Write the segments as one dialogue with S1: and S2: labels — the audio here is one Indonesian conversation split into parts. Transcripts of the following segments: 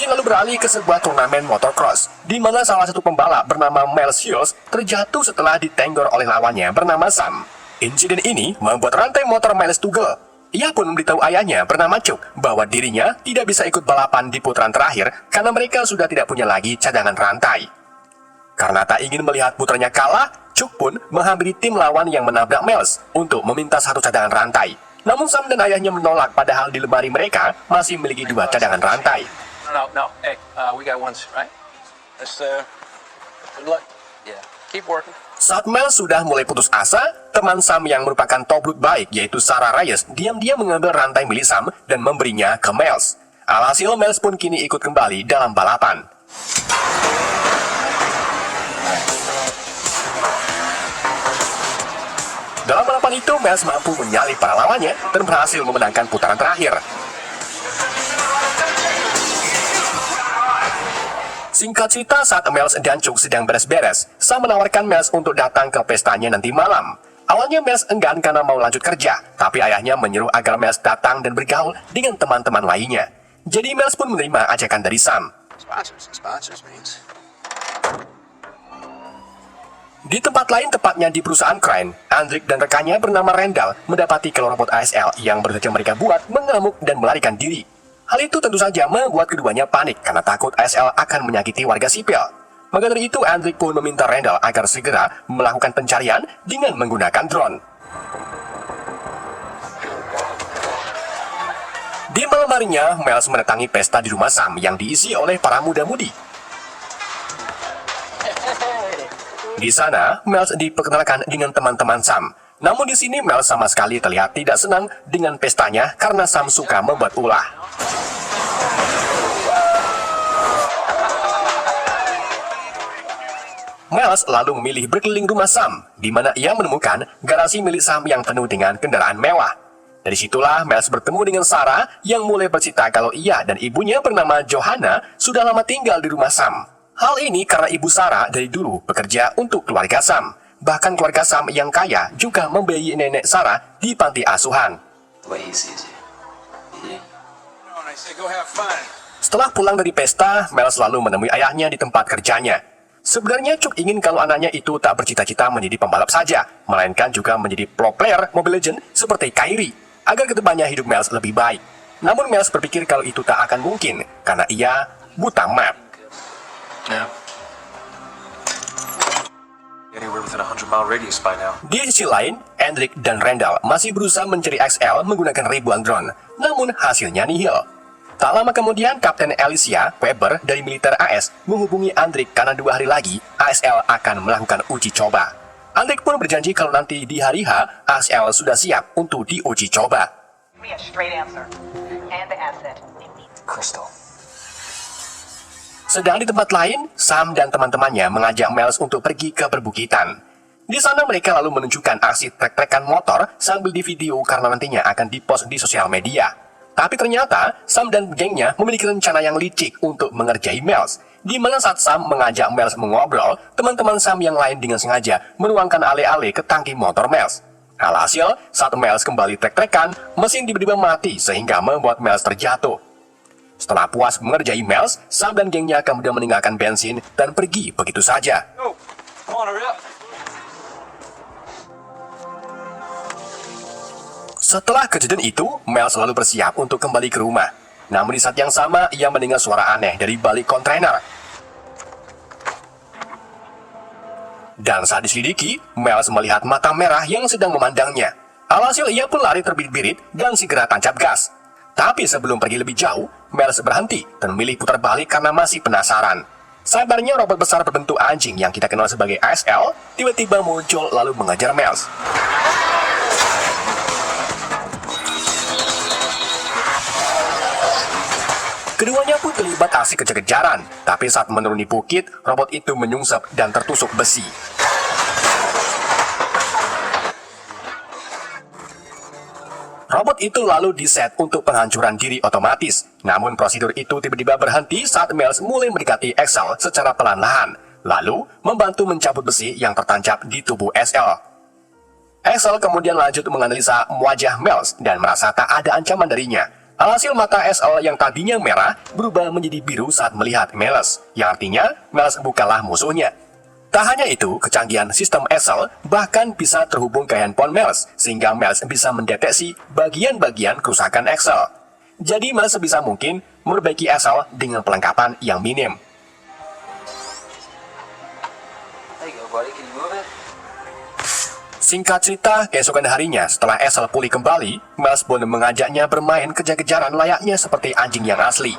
S1: Aksi lalu beralih ke sebuah turnamen motocross, di mana salah satu pembalap bernama Miles Hughes terjatuh setelah ditenggor oleh lawannya bernama Sam. Insiden ini membuat rantai motor Miles tugel. Ia pun memberitahu ayahnya bernama Chuck bahwa dirinya tidak bisa ikut balapan di putaran terakhir karena mereka sudah tidak punya lagi cadangan rantai. Karena tak ingin melihat putranya kalah, Chuck pun menghampiri tim lawan yang menabrak Miles untuk meminta satu cadangan rantai. Namun Sam dan ayahnya menolak padahal di lemari mereka masih memiliki 2 cadangan rantai.
S2: No. Hey, we got ones, right? Let's, good luck. Yeah, keep working.
S1: Saat Miles sudah mulai putus asa, teman Sam yang merupakan tobrut baik yaitu Sarah Reyes diam-diam mengambil rantai milik Sam dan memberinya ke Miles. Alhasil Miles pun kini ikut kembali dalam balapan. Dalam balapan itu, Miles mampu menyalip para lawannya dan berhasil memenangkan putaran terakhir. Singkat cerita, saat Miles dan Chuck sedang beres-beres, Sam menawarkan Miles untuk datang ke pestanya nanti malam. Awalnya Miles enggan karena mau lanjut kerja, tapi ayahnya menyuruh agar Miles datang dan bergaul dengan teman-teman lainnya. Jadi Miles pun menerima ajakan dari Sam.
S2: Sponsors means.
S1: Di tempat lain, tepatnya di perusahaan Crane, Andrik dan rekannya bernama Randall mendapati kalau robot ASL yang baru saja mereka buat mengamuk dan melarikan diri. Hal itu tentu saja membuat keduanya panik karena takut ASL akan menyakiti warga sipil. Maka dari itu, Andrik pun meminta Randall agar segera melakukan pencarian dengan menggunakan drone. Di malam harinya, Miles mendatangi pesta di rumah Sam yang diisi oleh para muda-mudi. Di sana, Miles diperkenalkan dengan teman-teman Sam. Namun di sini Miles sama sekali terlihat tidak senang dengan pestanya karena Sam suka membuat ulah. Miles lalu memilih berkeliling rumah Sam, di mana ia menemukan garasi milik Sam yang penuh dengan kendaraan mewah. Dari situlah Miles bertemu dengan Sarah yang mulai bercerita kalau ia dan ibunya bernama Johanna sudah lama tinggal di rumah Sam. Hal ini karena ibu Sarah dari dulu bekerja untuk keluarga Sam. Bahkan keluarga Sam yang kaya juga membiayai nenek Sarah di panti asuhan. Setelah pulang dari pesta, Miles lalu menemui ayahnya di tempat kerjanya. Sebenarnya Chuck ingin kalau anaknya itu tak bercita-cita menjadi pembalap saja, melainkan juga menjadi pro player Mobile Legends seperti Kyrie, agar kedepannya hidup Miles lebih baik. Namun Miles berpikir kalau itu tak akan mungkin, karena ia buta map. Di sisi lain, Andrik dan Randall masih berusaha mencari XL menggunakan ribuan drone, namun hasilnya nihil. Tak lama kemudian, Kapten Alicia Weber dari militer AS menghubungi Andrik karena 2 hari lagi ASL akan melakukan uji coba. Andrik pun berjanji kalau nanti di hari H, ASL sudah siap untuk diuji coba. Sedang di tempat lain, Sam dan teman-temannya mengajak Miles untuk pergi ke perbukitan. Di sana mereka lalu menunjukkan aksi trek-trekan motor sambil di video karena nantinya akan dipost di sosial media. Tapi ternyata, Sam dan gengnya memiliki rencana yang licik untuk mengerjai Miles. Di mana saat Sam mengajak Miles mengobrol, teman-teman Sam yang lain dengan sengaja menuangkan ale-ale ke tangki motor Miles. Alhasil, saat Miles kembali trek-trekan, mesin tiba-tiba mati sehingga membuat Miles terjatuh. Setelah puas mengerjai Miles, Sam dan gengnya kemudian meninggalkan bensin dan pergi begitu saja. Setelah kejadian itu, Miles selalu bersiap untuk kembali ke rumah. Namun di saat yang sama, ia mendengar suara aneh dari balik kontainer. Dan saat diselidiki, Miles melihat mata merah yang sedang memandangnya. Alhasil ia pun lari terbirit-birit dan segera tancap gas. Tapi sebelum pergi lebih jauh, Miles berhenti dan memilih putar balik karena masih penasaran. Sabarnya robot besar berbentuk anjing yang kita kenal sebagai ASL tiba-tiba muncul lalu mengejar Miles. Keduanya pun terlibat aksi kejar-kejaran, tapi saat menuruni bukit, robot itu menyungsep dan tertusuk besi. Robot itu lalu diset untuk penghancuran diri otomatis. Namun prosedur itu tiba-tiba berhenti saat Miles mulai mendekati Axel secara perlahan-lahan, lalu membantu mencabut besi yang tertancap di tubuh SL. Axel kemudian lanjut menganalisa wajah Miles dan merasa tak ada ancaman darinya. Alhasil mata SL yang tadinya merah berubah menjadi biru saat melihat Miles, yang artinya Miles bukanlah musuhnya. Tak hanya itu, kecanggihan sistem SL bahkan bisa terhubung ke handphone Miles, sehingga Miles bisa mendeteksi bagian-bagian kerusakan SL. Jadi Miles sebisa mungkin memperbaiki SL dengan perlengkapan yang minim.
S2: There you go, buddy. Can you move it?
S1: Singkat cerita, keesokan harinya setelah SL pulih kembali, Miles pun mengajaknya bermain kejar-kejaran layaknya seperti anjing yang asli.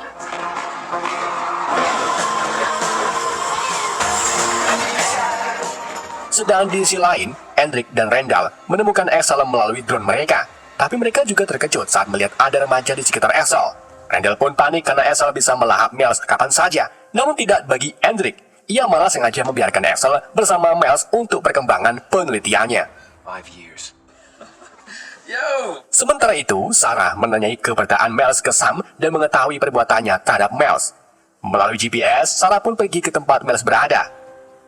S1: Sedang di sisi lain, Hendrik dan Randall menemukan SL melalui drone mereka. Tapi mereka juga terkejut saat melihat ada remaja di sekitar SL. Randall pun panik karena SL bisa melahap Miles kapan saja. Namun tidak bagi Hendrik. Ia malah sengaja membiarkan SL bersama Miles untuk perkembangan penelitiannya.
S2: 5 years. Yo!
S1: Sementara itu, Sarah menanyai keberadaan Miles ke Sam dan mengetahui perbuatannya terhadap Miles. Melalui GPS, Sarah pun pergi ke tempat Miles berada.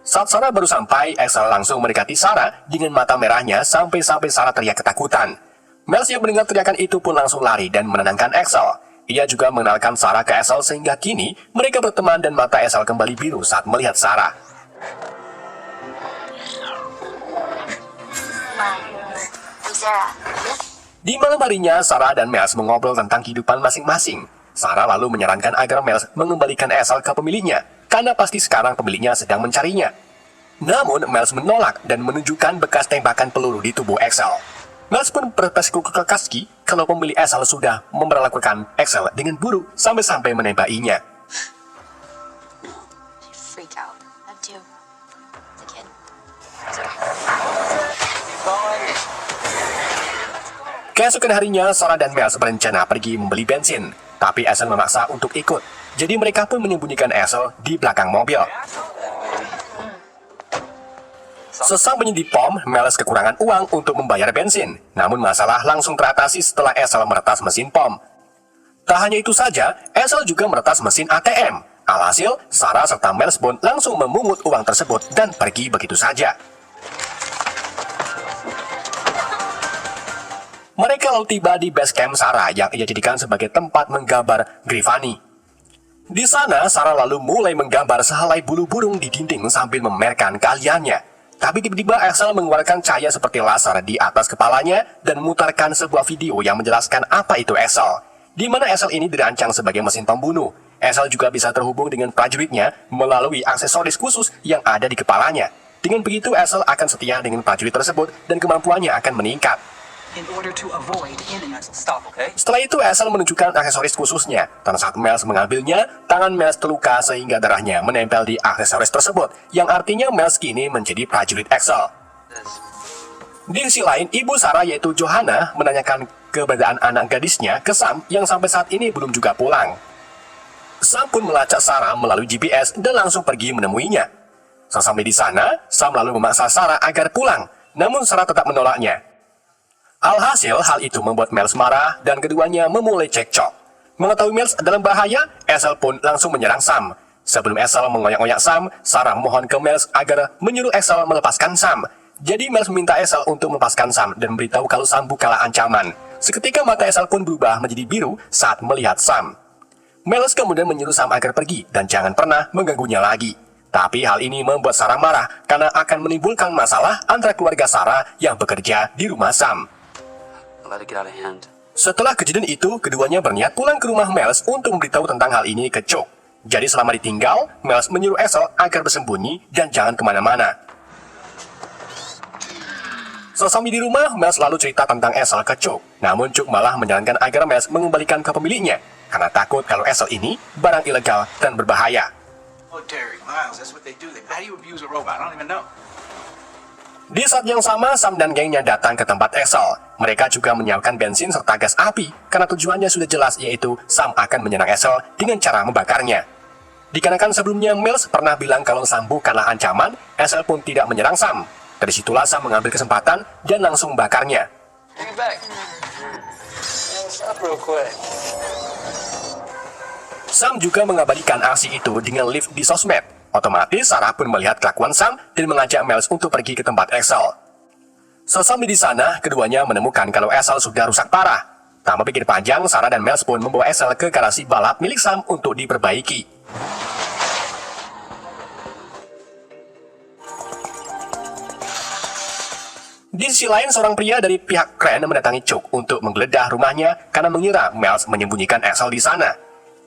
S1: Saat Sarah baru sampai, SL langsung mendekati Sarah dengan mata merahnya sampai-sampai Sarah teriak ketakutan. Miles yang mendengar teriakan itu pun langsung lari dan menenangkan SL. Ia juga mengenalkan Sarah ke SL sehingga kini mereka berteman dan mata SL kembali biru saat melihat Sarah.
S3: Sarah.
S1: Di malam harinya, Sarah dan Miles mengobrol tentang kehidupan masing-masing. Sarah lalu menyarankan agar Miles mengembalikan SL ke pemiliknya, karena pasti sekarang pemiliknya sedang mencarinya. Namun, Miles menolak dan menunjukkan bekas tembakan peluru di tubuh XL. Miles pun berpeskul-kekaski kalau pemilik SL sudah memperlakukan XL dengan buruk sampai-sampai menembainya.
S3: Freak out. I do. It's a kid.
S1: Keesokan harinya, Sarah dan Miles berencana pergi membeli bensin, tapi SL memaksa untuk ikut. Jadi mereka pun menyembunyikan SL di belakang mobil. Sesampainya di pom, Miles kekurangan uang untuk membayar bensin. Namun masalah langsung teratasi setelah SL meretas mesin pom. Tak hanya itu saja, SL juga meretas mesin ATM. Alhasil, Sarah serta Miles pun langsung memungut uang tersebut dan pergi begitu saja. Mereka lalu tiba di base camp Sarah yang ia jadikan sebagai tempat menggambar Grifani. Di sana, Sarah lalu mulai menggambar sehelai bulu burung di dinding sambil memamerkan keahliannya. Tapi tiba-tiba XL mengeluarkan cahaya seperti laser di atas kepalanya dan memutarkan sebuah video yang menjelaskan apa itu XL. Di mana XL ini dirancang sebagai mesin pembunuh. XL juga bisa terhubung dengan prajuritnya melalui aksesoris khusus yang ada di kepalanya. Dengan begitu, XL akan setia dengan prajurit tersebut dan kemampuannya akan meningkat.
S4: In order to avoid enemy.
S2: Stop, okay?
S1: Setelah itu, SL menunjukkan aksesoris khususnya. Dan saat Miles mengambilnya, tangan Miles terluka sehingga darahnya menempel di aksesoris tersebut, yang artinya Miles kini menjadi prajurit XL. Di sisi lain, ibu Sarah yaitu Johanna menanyakan keberadaan anak gadisnya ke Sam yang sampai saat ini belum juga pulang. Sam pun melacak Sarah melalui GPS dan langsung pergi menemuinya. Sesampai di sana, Sam lalu memaksa Sarah agar pulang, namun Sarah tetap menolaknya. Alhasil, hal itu membuat Miles marah dan keduanya memulai cekcok. Mengetahui Miles dalam bahaya, SL pun langsung menyerang Sam. Sebelum SL mengoyak-ngoyak Sam, Sarah mohon ke Miles agar menyuruh SL melepaskan Sam. Jadi Miles meminta SL untuk melepaskan Sam dan beritahu kalau Sam bukanlah ancaman. Seketika mata SL pun berubah menjadi biru saat melihat Sam. Miles kemudian menyuruh Sam agar pergi dan jangan pernah mengganggunya lagi. Tapi hal ini membuat Sarah marah karena akan menimbulkan masalah antara keluarga Sarah yang bekerja di rumah Sam.
S2: Let it get out of hand.
S1: Setelah kejadian itu, keduanya berniat pulang ke rumah Miles untuk memberitahu tentang hal ini ke Chuck. Jadi selama ditinggal, Miles menyuruh SL agar bersembunyi dan jangan kemana-mana. Sesampai di rumah, Miles lalu cerita tentang SL ke Chuck. Namun Chuck malah menyarankan agar Miles mengembalikan ke pemiliknya, karena takut kalau SL ini barang ilegal dan berbahaya.
S4: Oh, Terry, Miles, that's what they do. How do you abuse a robot? I don't even know.
S1: Di saat yang sama, Sam dan gengnya datang ke tempat SL. Mereka juga menyiapkan bensin serta gas api, karena tujuannya sudah jelas, yaitu Sam akan menyerang SL dengan cara membakarnya. Dikarenakan sebelumnya Miles pernah bilang kalau Sam bukanlah ancaman, SL pun tidak menyerang Sam. Dari situlah Sam mengambil kesempatan dan langsung membakarnya.
S2: Bring it back. Yeah, stop real quick.
S1: Sam juga mengabadikan aksi itu dengan live di sosmed. Otomatis Sarah pun melihat kelakuan Sam dan mengajak Miles untuk pergi ke tempat XL. Sesampai di sana, keduanya menemukan kalau SL sudah rusak parah. Tak berpikir panjang, Sarah dan Miles pun membawa Esel ke garasi balap milik Sam untuk diperbaiki. Di sisi lain, seorang pria dari pihak Crane mendatangi Chuck untuk menggeledah rumahnya karena mengira Miles menyembunyikan Esel di sana.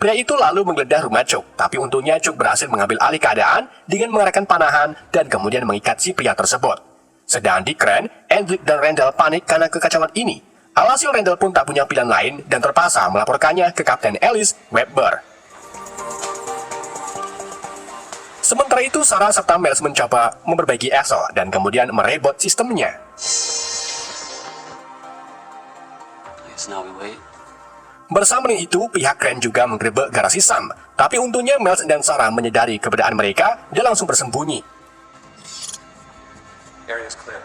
S1: Pria itu lalu menggeledah rumah Chuck, tapi untungnya Chuck berhasil mengambil alih keadaan dengan mengerahkan panahan dan kemudian mengikat si pria tersebut. Sedang di Crane, Hendrik dan Randall panik karena kekacauan ini. Alhasil Randall pun tak punya pilihan lain dan terpaksa melaporkannya ke Kapten Alice Webber. Sementara itu, Sarah serta Miles mencoba memperbaiki Esel dan kemudian merebot sistemnya.
S2: Now we wait.
S1: Bersama dengan itu, pihak Crane juga menggerebek garasi Sam. Tapi untungnya Miles dan Sarah menyadari keberadaan mereka dan langsung bersembunyi.
S2: Area's clear.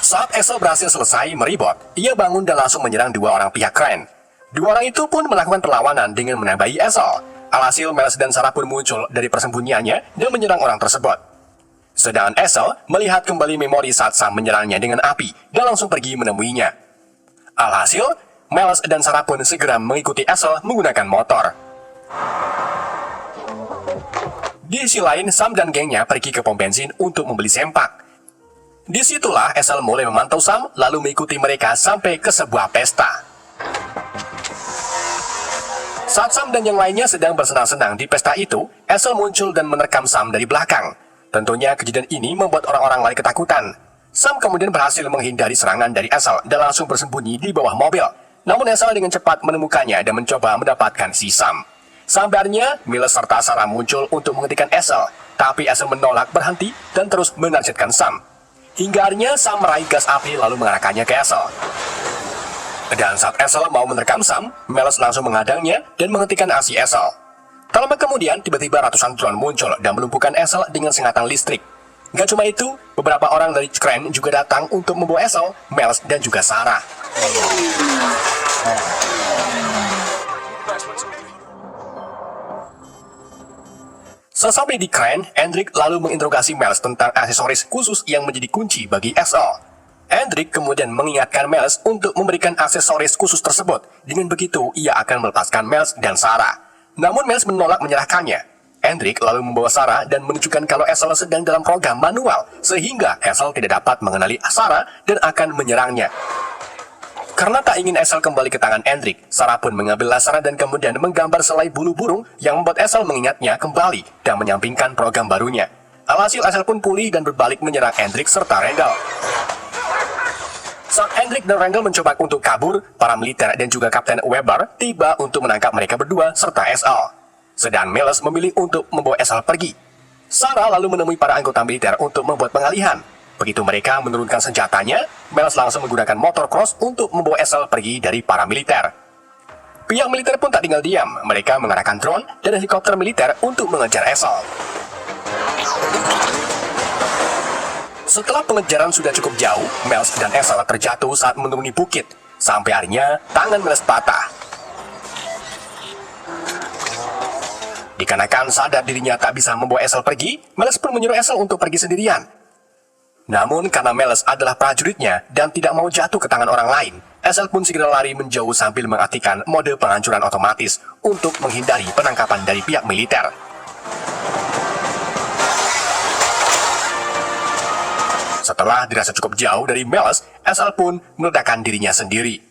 S1: Saat Esel berhasil selesai meribot, ia bangun dan langsung menyerang dua orang pihak Crane. Dua orang itu pun melakukan perlawanan dengan menambahi Esel. Alhasil Miles dan Sarah pun muncul dari persembunyiannya dan menyerang orang tersebut. Sedangkan Esel melihat kembali memori saat Sam menyerangnya dengan api dan langsung pergi menemuinya. Alhasil, Miles dan Sarah pun segera mengikuti Esel menggunakan motor. Di sisi lain, Sam dan gengnya pergi ke pom bensin untuk membeli sempak. Disitulah Esel mulai memantau Sam lalu mengikuti mereka sampai ke sebuah pesta. Saat Sam dan yang lainnya sedang bersenang-senang di pesta itu, Esel muncul dan menerkam Sam dari belakang. Tentunya kejadian ini membuat orang-orang lain ketakutan. Sam kemudian berhasil menghindari serangan dari Esel dan langsung bersembunyi di bawah mobil. Namun Esel dengan cepat menemukannya dan mencoba mendapatkan si Sam. Sampai akhirnya, Miles serta Sarah muncul untuk menghentikan Esel, tapi Esel menolak berhenti dan terus menargetkan Sam. Hingga akhirnya Sam meraih gas api lalu mengarahkannya ke Esel. Dan saat Esel mau menerkam Sam, Miles langsung menghadangnya dan menghentikan aksi Esel. Tak lama kemudian, tiba-tiba ratusan drone muncul dan melumpuhkan Esel dengan sengatan listrik. Gak cuma itu, beberapa orang dari Crane juga datang untuk membawa Esel, Miles, dan juga Sarah. Sesampai di Crane, Hendrik lalu menginterogasi Miles tentang aksesoris khusus yang menjadi kunci bagi Esel. Hendrik kemudian mengingatkan Miles untuk memberikan aksesoris khusus tersebut. Dengan begitu, ia akan melepaskan Miles dan Sarah. Namun Miles menolak menyerahkannya. Hendrik lalu membawa Sarah dan menunjukkan kalau Esel sedang dalam program manual, sehingga Esel tidak dapat mengenali Sarah dan akan menyerangnya. Karena tak ingin Esel kembali ke tangan Hendrik, Sarah pun mengambil laser dan kemudian menggambar selai bulu burung yang membuat Esel mengingatnya kembali dan menyampingkan program barunya. Alhasil Esel pun pulih dan berbalik menyerang Hendrik serta Randall. Saat Hendrik dan Randall mencoba untuk kabur, para militer dan juga Kapten Webber tiba untuk menangkap mereka berdua serta Esel. Sedang Miles memilih untuk membawa Esel pergi. Sarah lalu menemui para anggota militer untuk membuat pengalihan. Begitu mereka menurunkan senjatanya, Miles langsung menggunakan motor cross untuk membawa Esel pergi dari para militer. Pihak militer pun tak tinggal diam, mereka mengarahkan drone dan helikopter militer untuk mengejar Esel. Setelah pengejaran sudah cukup jauh, Miles dan Esel terjatuh saat menuruni bukit. Sampai akhirnya, tangan Miles patah. Dikarenakan sadar dirinya tak bisa membawa Esel pergi, Miles pun menyuruh Esel untuk pergi sendirian. Namun karena Miles adalah prajuritnya dan tidak mau jatuh ke tangan orang lain, Esel pun segera lari menjauh sambil mengaktifkan mode penghancuran otomatis untuk menghindari penangkapan dari pihak militer. Setelah dirasa cukup jauh dari Miles, Esel pun meledakkan dirinya sendiri.